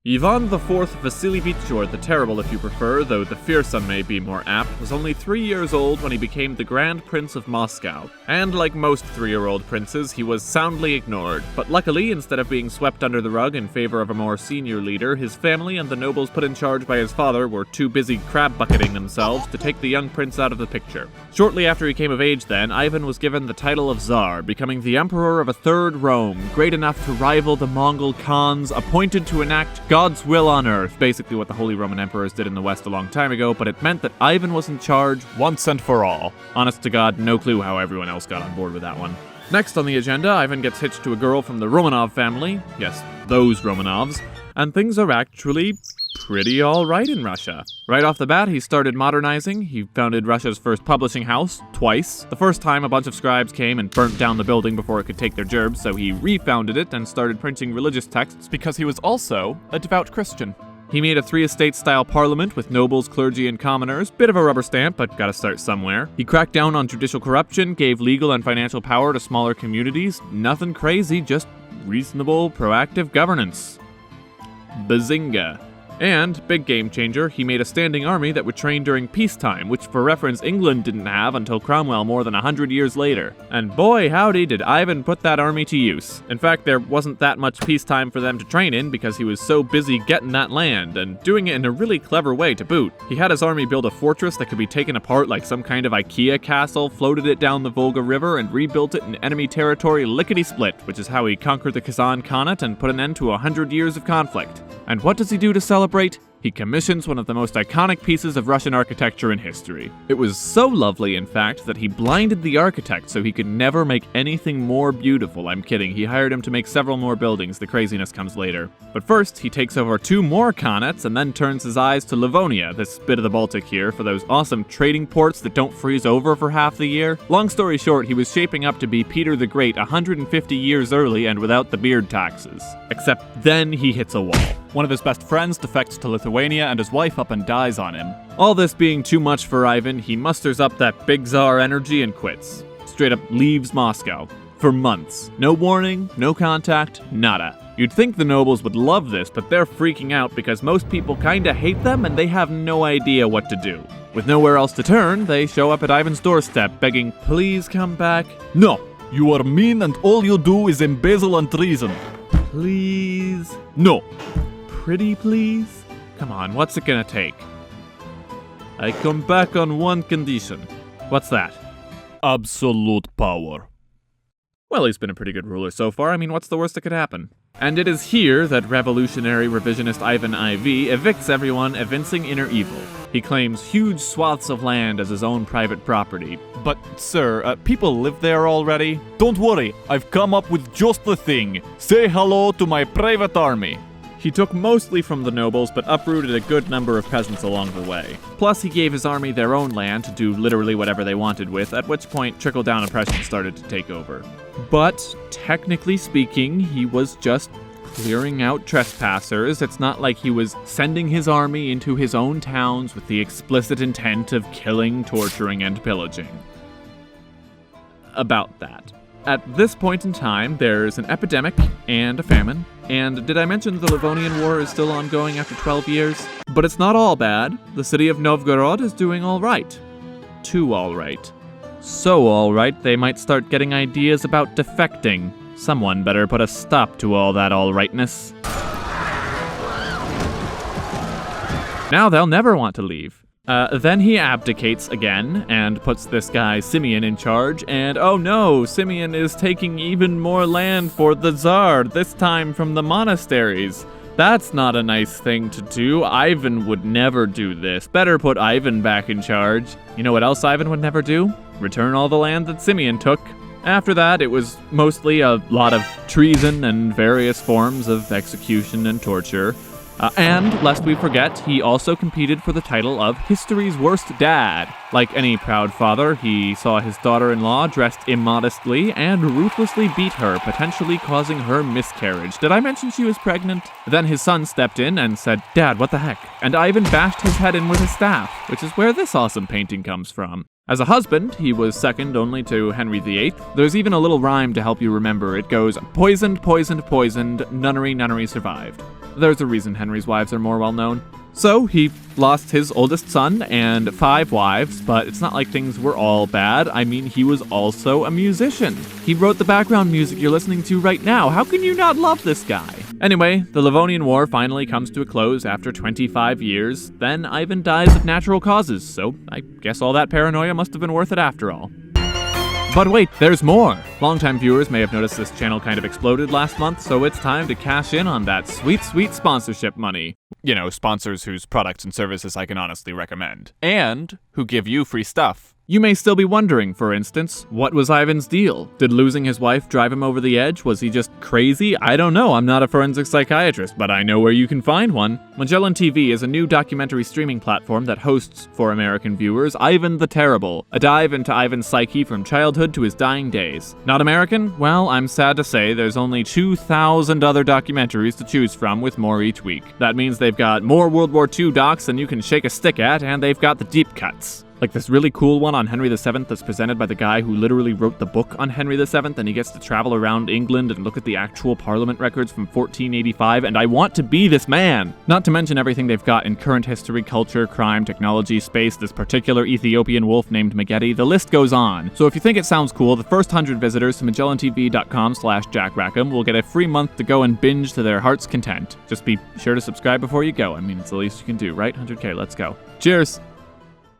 Ivan IV Vasilievich, or the Terrible if you prefer, though the fearsome may be more apt, was only 3 years old when he became the Grand Prince of Moscow. And like most 3-year-old princes, he was soundly ignored. But luckily, instead of being swept under the rug in favor of a more senior leader, his family and the nobles put in charge by his father were too busy crab-bucketing themselves to take the young prince out of the picture. Shortly after he came of age then, Ivan was given the title of Tsar, becoming the emperor of a third Rome, great enough to rival the Mongol Khans, appointed to enact God's will on earth, basically what the Holy Roman Emperors did in the West a long time ago, but it meant that Ivan was in charge once and for all. Honest to God, no clue how everyone else got on board with that one. Next on the agenda, Ivan gets hitched to a girl from the Romanov family, yes, those Romanovs, and things are actually pretty alright in Russia. Right off the bat, he started modernizing. He founded Russia's first publishing house, twice. The first time, a bunch of scribes came and burnt down the building before it could take their gerbs, so he refounded it and started printing religious texts because he was also a devout Christian. He made a 3-estate-style parliament with nobles, clergy, and commoners. Bit of a rubber stamp, but gotta start somewhere. He cracked down on judicial corruption, gave legal and financial power to smaller communities. Nothing crazy, just reasonable, proactive governance. Bazinga. And, big game changer, he made a standing army that would train during peacetime, which for reference England didn't have until Cromwell more than 100 years later. And boy howdy did Ivan put that army to use. In fact, there wasn't that much peacetime for them to train in because he was so busy getting that land, and doing it in a really clever way to boot. He had his army build a fortress that could be taken apart like some kind of IKEA castle, floated it down the Volga River, and rebuilt it in enemy territory lickety-split, which is how he conquered the Kazan Khanate and put an end to 100 years of conflict. And what does he do to celebrate? He commissions one of the most iconic pieces of Russian architecture in history. It was so lovely, in fact, that he blinded the architect so he could never make anything more beautiful. I'm kidding, he hired him to make several more buildings, the craziness comes later. But first, he takes over 2 more khanates and then turns his eyes to Livonia, this bit of the Baltic here, for those awesome trading ports that don't freeze over for half the year. Long story short, he was shaping up to be Peter the Great 150 years early and without the beard taxes. Except then he hits a wall. One of his best friends defects to Lithuania and his wife up and dies on him. All this being too much for Ivan, he musters up that big Tsar energy and quits. Straight up leaves Moscow. For months. No warning, no contact, nada. You'd think the nobles would love this, but they're freaking out because most people kinda hate them and they have no idea what to do. With nowhere else to turn, they show up at Ivan's doorstep begging, "Please come back." No, you are mean and all you do is embezzle and treason. Please. No. Pretty please? Come on, what's it gonna take? I come back on one condition. What's that? Absolute power. Well, he's been a pretty good ruler so far. I mean, what's the worst that could happen? And it is here that revolutionary revisionist Ivan IV evicts everyone, evincing inner evil. He claims huge swaths of land as his own private property. But, sir, people live there already? Don't worry, I've come up with just the thing. Say hello to my private army. He took mostly from the nobles, but uprooted a good number of peasants along the way. Plus, he gave his army their own land to do literally whatever they wanted with, at which point trickle-down oppression started to take over. But, technically speaking, he was just clearing out trespassers. It's not like he was sending his army into his own towns with the explicit intent of killing, torturing, and pillaging. About that. At this point in time, there's an epidemic and a famine. And did I mention the Livonian War is still ongoing after 12 years? But it's not all bad. The city of Novgorod is doing all right. Too all right. So all right, they might start getting ideas about defecting. Someone better put a stop to all that all rightness. Now they'll never want to leave. Then he abdicates again and puts this guy Simeon in charge, and oh no, Simeon is taking even more land for the Tsar, this time from the monasteries. That's not a nice thing to do. Ivan would never do this. Better put Ivan back in charge. You know what else Ivan would never do? Return all the land that Simeon took. After that, it was mostly a lot of treason and various forms of execution and torture. And, lest we forget, he also competed for the title of History's Worst Dad. Like any proud father, he saw his daughter-in-law dressed immodestly and ruthlessly beat her, potentially causing her miscarriage. Did I mention she was pregnant? Then his son stepped in and said, "Dad, what the heck?" And Ivan bashed his head in with his staff, which is where this awesome painting comes from. As a husband, he was second only to Henry VIII. There's even a little rhyme to help you remember. It goes, "Poisoned, poisoned, poisoned, nunnery, nunnery survived." There's a reason Henry's wives are more well known. So, he lost his oldest son and 5 wives, but it's not like things were all bad. I mean, he was also a musician. He wrote the background music you're listening to right now. How can you not love this guy? Anyway, the Livonian War finally comes to a close after 25 years. Then Ivan dies of natural causes, so I guess all that paranoia must have been worth it after all. But wait, there's more! Longtime viewers may have noticed this channel kind of exploded last month, so it's time to cash in on that sweet, sweet sponsorship money. You know, sponsors whose products and services I can honestly recommend. And who give you free stuff. You may still be wondering, for instance, what was Ivan's deal? Did losing his wife drive him over the edge? Was he just crazy? I don't know, I'm not a forensic psychiatrist, but I know where you can find one. Magellan TV is a new documentary streaming platform that hosts, for American viewers, Ivan the Terrible, a dive into Ivan's psyche from childhood to his dying days. Not American? Well, I'm sad to say there's only 2,000 other documentaries to choose from, with more each week. That means they've got more World War II docs than you can shake a stick at, and they've got the deep cuts. Like this really cool one on Henry VII that's presented by the guy who literally wrote the book on Henry VII, and he gets to travel around England and look at the actual parliament records from 1485, and I want to be this man! Not to mention everything they've got in current history, culture, crime, technology, space, this particular Ethiopian wolf named Megeti, the list goes on. So if you think it sounds cool, the first 100 visitors to MagellanTV.com/JackRackham will get a free month to go and binge to their heart's content. Just be sure to subscribe before you go. I mean, it's the least you can do, right? 100K, let's go. Cheers!